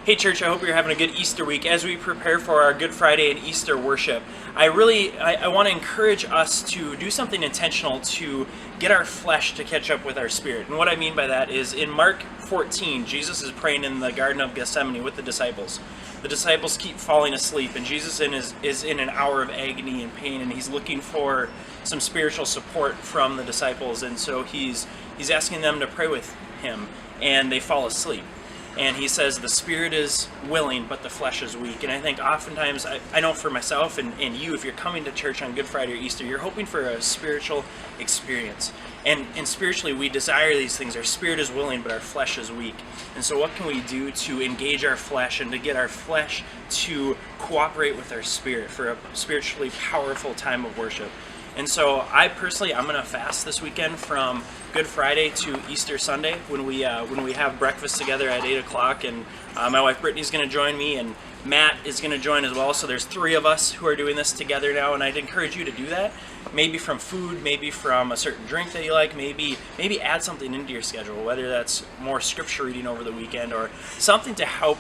Hey church, I hope you're having a good Easter week. As we prepare for our Good Friday and Easter worship, I want to encourage us to do something intentional to get our flesh to catch up with our spirit. And what I mean by that is in Mark 14, Jesus is praying in the Garden of Gethsemane with the disciples. The disciples keep falling asleep, and Jesus is in an hour of agony and pain, and he's looking for some spiritual support from the disciples, and so he's asking them to pray with him, and they fall asleep. And he says the spirit is willing, but the flesh is weak. And I think oftentimes, I know for myself and you, if you're coming to church on Good Friday or Easter, you're hoping for a spiritual experience. And spiritually, we desire these things. Our spirit is willing, but our flesh is weak. And so what can we do to engage our flesh and to get our flesh to cooperate with our spirit for a spiritually powerful time of worship? And so I'm going to fast this weekend from Good Friday to Easter Sunday when we have breakfast together at 8 o'clock. And my wife Brittany's going to join me, and Matt is going to join as well. So there's 3 of us who are doing this together now, and I'd encourage you to do that. Maybe from food, maybe from a certain drink that you like, maybe add something into your schedule, whether that's more scripture reading over the weekend or something to help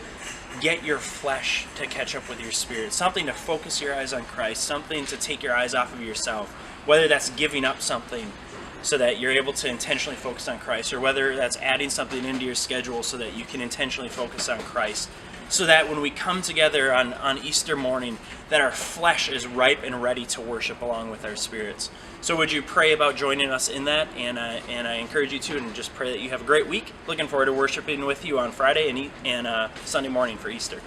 get your flesh to catch up with your spirit, something to focus your eyes on Christ, something to take your eyes off of yourself, whether that's giving up something so that you're able to intentionally focus on Christ, or whether that's adding something into your schedule so that you can intentionally focus on Christ, so that when we come together on Easter morning, that our flesh is ripe and ready to worship along with our spirits. So would you pray about joining us in that? And I encourage you to, and just pray that you have a great week. Looking forward to worshiping with you on Friday and Sunday morning for Easter.